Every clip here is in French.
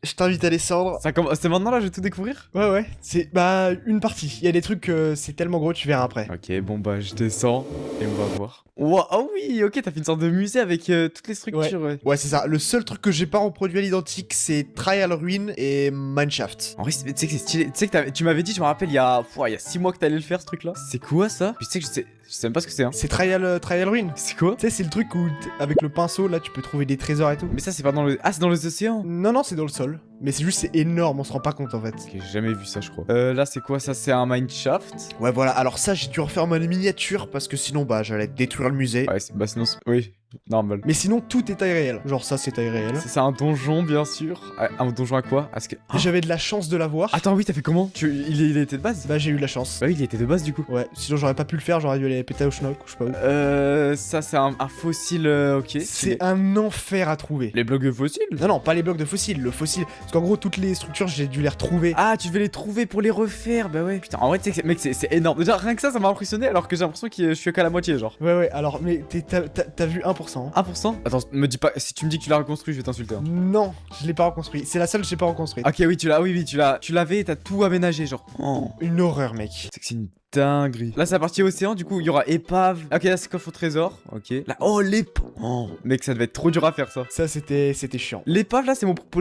je t'invite à descendre. C'est maintenant là, je vais tout découvrir? Ouais, c'est bah une partie. Il y a des trucs, c'est tellement gros, tu verras après. Ok, bon bah je descends et on va voir. Wow, oh oui, ok, t'as fait une sorte de musée avec toutes les structures. Ouais, c'est ça. Le seul truc que j'ai pas reproduit à l'identique, c'est Trial Ruin et Mineshaft. En vrai, tu sais que c'est stylé. Tu sais que tu m'avais dit, je me rappelle, il y a 6 mois que t'allais le faire ce truc là. C'est quoi ça? Tu sais que je sais même pas ce que c'est, hein. C'est Trial Ruin. C'est quoi? Tu sais, c'est le truc où avec le pinceau là, tu peux trouver des trésors et tout. Mais ça, c'est pas dans le. Ah, c'est dans les océans. Non, c'est dans le sol. Mais c'est juste, c'est énorme, on se rend pas compte en fait. Ok, j'ai jamais vu ça, je crois. Là, c'est quoi ça? C'est un mineshaft. Ouais, voilà. Alors ça, j'ai dû refaire ma miniature parce que sinon, bah, j'allais détruire le musée. Ouais, bah sinon, oui, normal. Mais sinon, tout est taille réelle. Genre ça, c'est taille réelle. C'est un donjon, bien sûr. Un donjon à quoi? Est-ce que. J'avais de la chance de l'avoir. Attends, oui, t'as fait comment? Il était de base? Bah, j'ai eu de la chance. Bah oui, il était de base du coup. Ouais, sinon j'aurais pas pu le faire, j'aurais dû aller péter au schnock ou je sais pas où. Ça, c'est un fossile, ok. C'est un enfer à trouver. Les blocs de fossiles? Non, pas les blocs de fossiles, le fossile. Parce qu'en gros, toutes les structures, j'ai dû les retrouver. Ah, tu devais les trouver pour les refaire, bah ouais. Putain, en vrai, tu sais que mec, c'est énorme. Déjà, rien que ça m'a impressionné alors que j'ai l'impression que je suis qu'à la moitié, genre. Ouais, alors, mais t'as vu 1%. 1%? Attends, me dis pas, si tu me dis que tu l'as reconstruit, je vais t'insulter. Hein. Non, je l'ai pas reconstruit. C'est la seule que j'ai pas reconstruite. Ok, oui, tu l'avais et t'as tout aménagé, genre. Oh. Une horreur, mec. C'est que c'est une dinguerie. Là, c'est la partie océan, du coup, il y aura épave. Ok, là, c'est coffre au trésor. Ok. Là, oh, l'épave. Oh, mec, ça devait être trop dur à faire, ça. Ça, c'était chiant. L'épave, là,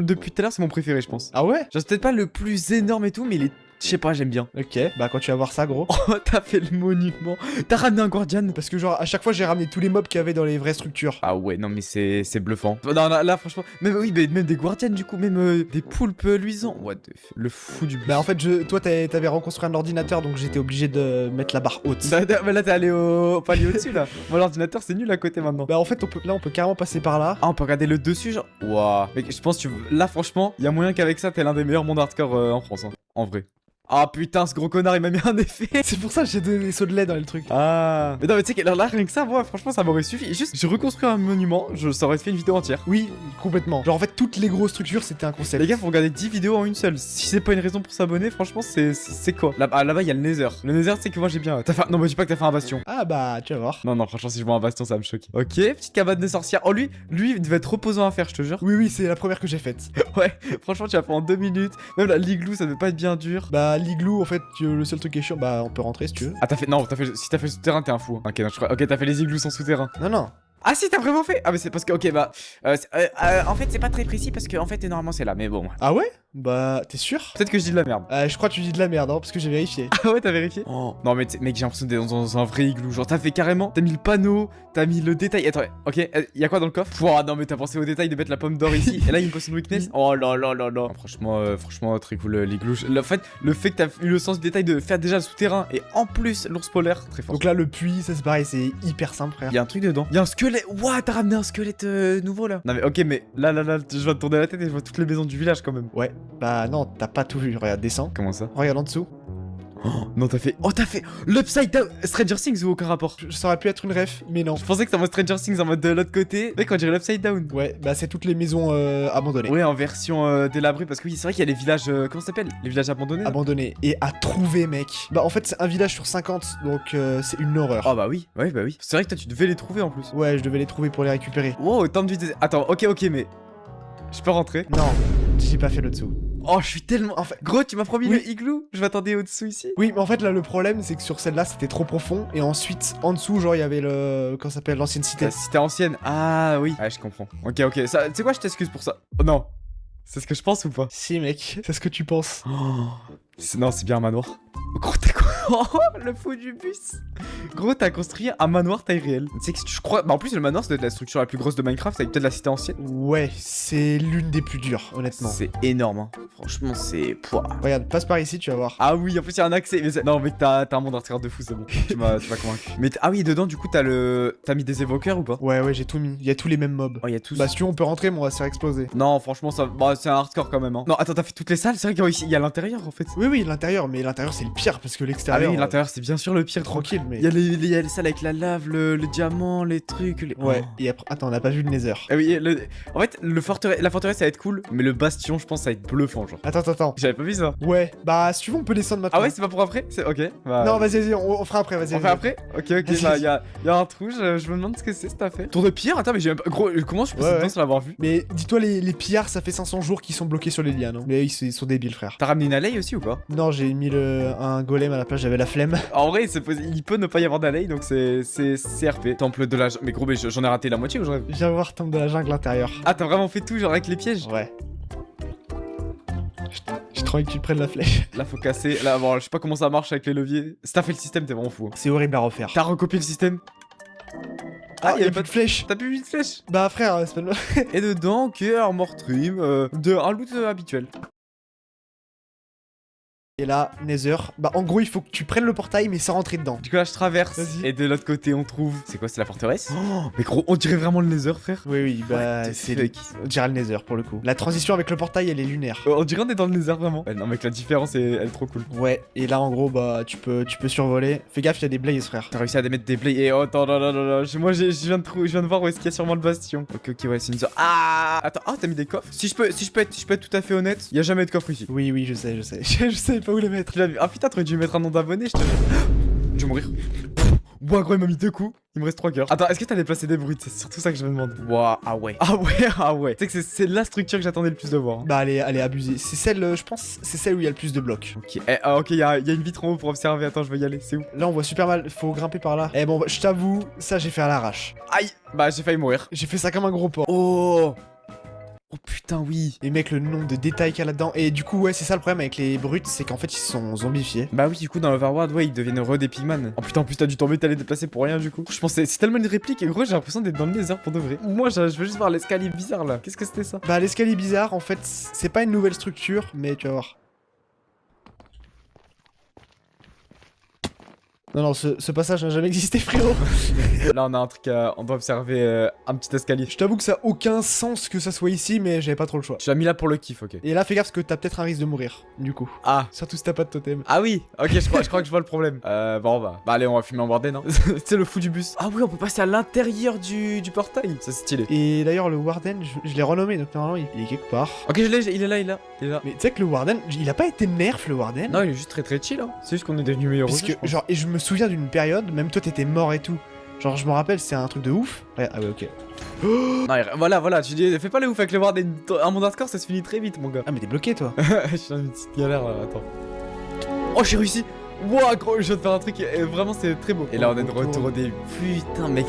depuis tout à l'heure, c'est mon préféré, je pense. Ah ouais? Genre, c'est peut-être pas le plus énorme et tout, mais il est. Je sais pas, j'aime bien. Ok, bah quand tu vas voir ça, gros. Oh, t'as fait le monument. T'as ramené un guardian. Parce que genre, à chaque fois, j'ai ramené tous les mobs qu'il y avait dans les vraies structures. Ah ouais, non mais c'est bluffant. Non, là franchement, même oui, mais même des guardians du coup, même des poulpes luisants. What the f... Le fou du. Bah en fait, toi t'avais reconstruit un ordinateur, donc j'étais obligé de mettre la barre haute. Mais là t'es allé au palier au-dessus là. Moi l'ordinateur c'est nul à côté maintenant. Bah en fait, on peut carrément passer par là. Ah, on peut regarder le dessus genre. Waouh. Mec, je pense que là franchement, il y a moyen qu'avec ça t'es l'un des meilleurs mondes hardcore en France, hein. En vrai. Ah putain, ce gros connard il m'a mis un effet. C'est pour ça que j'ai donné des sauts de lait dans le truc. Ah. Mais non, mais tu sais que là, rien que ça, moi, franchement, ça m'aurait suffi. Juste, j'ai reconstruit un monument, ça aurait fait une vidéo entière. Oui, complètement. Genre en fait, toutes les grosses structures, c'était un concept. Les gars, faut regarder 10 vidéos en une seule. Si c'est pas une raison pour s'abonner, franchement, c'est quoi? Là-bas, il y a le Nether. Le Nether, c'est que moi j'ai bien. Non, mais dis pas que t'as fait un bastion. Ah bah, tu vas voir. Non, franchement, si je vois un bastion, ça va me choquer. Ok, petite cabane de sorcière. Oh, lui, il devait être reposant à faire, je te jure. Oui, c'est la première que j'ai faite. Ouais, franchement, tu as fait en 2 minutes. Même la l'igloo, ça devait pas être bien dur. Bah, l'igloo, en fait, le seul truc qui est chiant, bah, on peut rentrer si tu veux. Ah, si t'as fait le souterrain, t'es un fou. Ok, non, je crois. Ok, t'as fait les igloos sans souterrain. Non. Ah si, t'as vraiment fait? Ah mais c'est parce que, ok, bah... en fait, c'est pas très précis parce que, en fait, normalement, c'est là, mais bon. Ah ouais? Bah, t'es sûr? Peut-être que je dis de la merde. Je crois que tu dis de la merde, hein, parce que j'ai vérifié. Ah ouais, t'as vérifié? Oh. Non mais mec, j'ai l'impression d'être dans un vrai igloo. Genre t'as fait carrément, t'as mis le panneau, t'as mis le détail. Attends, ok, y a quoi dans le coffre? Pouah, non mais t'as pensé au détail de mettre la pomme d'or ici. Et là, il y a une potion de weakness. Oh là. Non, franchement, très cool l'igloo. En fait, le fait que t'as eu le sens du détail de faire déjà le souterrain et en plus l'ours polaire, très fort. Donc là, le puits, ça c'est pareil, c'est hyper simple, frère. Y a un truc dedans. Y a un squelette. Ouah, t'as ramené un squelette nouveau là. Non mais ok, mais là, je vais te tourner la tête et je vois toutes les maisons du village quand même. Ouais, bah non, t'as pas tout vu. Regarde, descends. Comment ça? Regarde en dessous. Oh, non, t'as fait l'Upside Down. Stranger Things ou aucun rapport? Ça aurait pu être une ref, mais non. Je pensais que c'était en mode Stranger Things en mode de l'autre côté. Mec, on dirait l'Upside Down. Ouais, bah c'est toutes les maisons abandonnées. Ouais, en version délabrée, parce que oui, c'est vrai qu'il y a les villages. Comment ça s'appelle? Les villages abandonnés? Abandonnés. Et à trouver, mec. Bah en fait, c'est un village sur 50, donc c'est une horreur. Oh bah oui, ouais, bah oui. C'est vrai que toi, tu devais les trouver en plus. Ouais, je devais les trouver pour les récupérer. Wow, temps de vitesse. Attends, ok, mais. Je peux rentrer? Non, j'ai pas fait le dessous. Oh, je suis tellement. En fait, gros, tu m'as promis le igloo? Je m'attendais au-dessous ici. Oui, mais en fait, là, le problème, c'est que sur celle-là, c'était trop profond. Et ensuite, en dessous, genre, il y avait le. Comment ça s'appelle? L'ancienne cité. La cité ancienne. Ah oui. Ah, je comprends. Ok. Ça, tu sais quoi, je t'excuse pour ça. Oh non. C'est ce que je pense ou pas? Si, mec, c'est ce que tu penses. Oh. Non, c'est bien un manoir. Gros, t'as quoi? Oh, le fou du bus. Gros, t'as construit un manoir taille réelle. Tu sais que je crois. Bah, en plus, le manoir, ça doit être la structure la plus grosse de Minecraft avec peut-être la cité ancienne. Ouais, c'est l'une des plus dures, honnêtement. C'est énorme, hein. Franchement, c'est. Pouah. Regarde, passe par ici, tu vas voir. Ah oui, en plus, il y a un accès. Mais non, mec, t'as un monde hardcore de fou, c'est bon. tu m'as convaincu. Mais ah oui, dedans, du coup, t'as mis des évoqueurs ou pas? Ouais, j'ai tout mis. Il y a tous les mêmes mobs. Oh, il y a tous. Bah, si tu veux, on peut rentrer, mais on va se faire exploser. Non, franchement, ça. Bah, c'est un hardcore quand même, hein. Non, attends, t'as fait toutes les salles? C'est vrai qu'il y a l'intérieur en fait. Oui, l'intérieur, mais l'intérieur, c'est le pire parce que l'extérieur. l'intérieur. l'intérieur, c'est bien sûr le pire. Tranquille, mais. Il y a les salles avec la lave, le diamant, les trucs. Ouais, Oh. et après. Attends, on n'a pas vu le Nether. Ah oui, en fait, la forteresse, ça va être cool, mais le bastion, je pense, ça va être bluffant, genre. Attends. J'avais pas vu ça. Ouais, bah, si tu veux, on peut descendre maintenant. Ah ouais, c'est pas pour après? Ok. Bah, Non, vas-y, on fera après, vas-y. on fait après? Ok, Vas-y, bah, vas-y. y a un trou, je me demande ce que c'est, cette affaire. Tour de pierre? Attends, mais j'ai même pas. Gros, comment je peux passer Ouais, dedans ouais. sans l'avoir vu? Mais dis-toi, les pillards, ça fait 500 jours qu'ils sont bloqués sur les lianes. Hein. Mais ils sont débiles, frère. T'as ramené une alley aussi ou pas? Non, j'ai mis un golem à la place, j'avais la flemme. En vrai, il peut ne pas y avoir d'alley, donc c'est RP. Temple de la. Mais gros, mais j'en ai raté la moitié ou je rêve? Viens voir Temple de la jungle intérieure. Ah, t'as vraiment fait tout, genre avec les pièges? Ouais. J'ai trop envie que tu te prennes la flèche. Là, faut casser. Là, bon, je sais pas comment ça marche avec les leviers. Si t'as fait le système, t'es vraiment fou. Hein. C'est horrible à refaire. T'as recopié le système? Ah, y y'a a pas de flèche. T'as plus mis de flèche? Bah, frère, c'est pas le. Et dedans, ok, armor trim, un loot habituel. Et là, Nether. Bah, en gros, il faut que tu prennes le portail, mais sans rentrer dedans. Du coup, là, je traverse. Vas-y. Et de l'autre côté, on trouve. C'est quoi, c'est la forteresse? Oh, mais gros, on dirait vraiment le Nether, frère. Oui, bah, What the c'est. fuck. On dirait le Nether pour le coup. La transition avec le portail, elle est lunaire. On dirait on est dans le Nether, vraiment. Ouais, non, mec, la différence, elle est trop cool. Ouais, et là, en gros, bah, tu peux survoler. Fais gaffe, il y a des blazes, frère. T'as réussi à démettre des plays. Et oh, attends, non. Moi, je viens de voir où est-ce qu'il y a sûrement le bastion. Ok, ouais, c'est une zone. Ah! Attends, t'as mis des coffres? Si je peux être tout à fait honnête, y a jamais de coffre ici. Oui, je sais. Je sais pas où les mettre. Tu l'as vu? Ah putain, t'aurais dû mettre un nom d'abonné, je te. Je vais mourir. Ouah, gros, il m'a mis 2 coups. Il me reste 3 cœurs. Attends, est-ce que t'as déplacé des bruits? C'est surtout ça que je me demande. Ouah, ah ouais. Tu sais que c'est la structure que j'attendais le plus de voir. Hein. Bah, elle est abusée. C'est celle, je pense, c'est celle où il y a le plus de blocs. Ok, ok, y a une vitre en haut pour observer. Attends, je vais y aller. C'est où? Là, on voit super mal. Faut grimper par là. Eh bon, bah, je t'avoue, ça, j'ai fait à l'arrache. Aïe! Bah, j'ai failli mourir. J'ai fait ça comme un gros porc. Oh! Oh putain, oui. Et mec, le nombre de détails qu'il y a là-dedans. Et du coup, ouais, c'est ça le problème avec les brutes, c'est qu'en fait, ils sont zombifiés. Bah oui, du coup, dans Overworld, ouais, ils deviennent des pigman. Oh putain, en plus, t'as dû tomber, t'allais déplacer pour rien, du coup. Je pense que c'est tellement une réplique, et gros, j'ai l'impression d'être dans le Nether pour de vrai. Moi, je veux juste voir l'escalier bizarre là. Qu'est-ce que c'était ça? Bah, l'escalier bizarre, en fait, c'est pas une nouvelle structure, mais tu vas voir. Non, ce passage n'a jamais existé, frérot. Là, on a un truc on doit observer un petit escalier. Je t'avoue que ça a aucun sens que ça soit ici, mais j'avais pas trop le choix. Tu l'as mis là pour le kiff, ok. Et là, fais gaffe parce que t'as peut-être un risque de mourir, du coup. Ah. Surtout si t'as pas de totem. Ah oui, ok, je crois que je vois le problème. Bon, bah allez, on va fumer en Warden, hein. C'est le fou du bus. Ah oui, on peut passer à l'intérieur du portail. Ça, c'est stylé. Et d'ailleurs, le Warden, je l'ai renommé, donc normalement, il est quelque part. Ok, il est là. Mais tu sais que le Warden, il a pas été nerf, le Warden. Non, il est juste très chill, hein. C'est juste qu'on est devenu meilleur Parce que, genre, et je me souviens d'une période, même toi t'étais mort et tout. Genre, je me rappelle, c'est un truc de ouf. Ouais, ah ouais, ok. Non, voilà, tu dis, fais pas les ouf avec le Warden. Un monde hardcore, ça se finit très vite, mon gars. Ah, mais t'es bloqué, toi. Je suis dans une petite galère, attends. Oh, j'ai réussi. Wow, gros, je viens de faire un truc, et vraiment, c'est très beau. Et là, on est de retour au début. Putain, mec,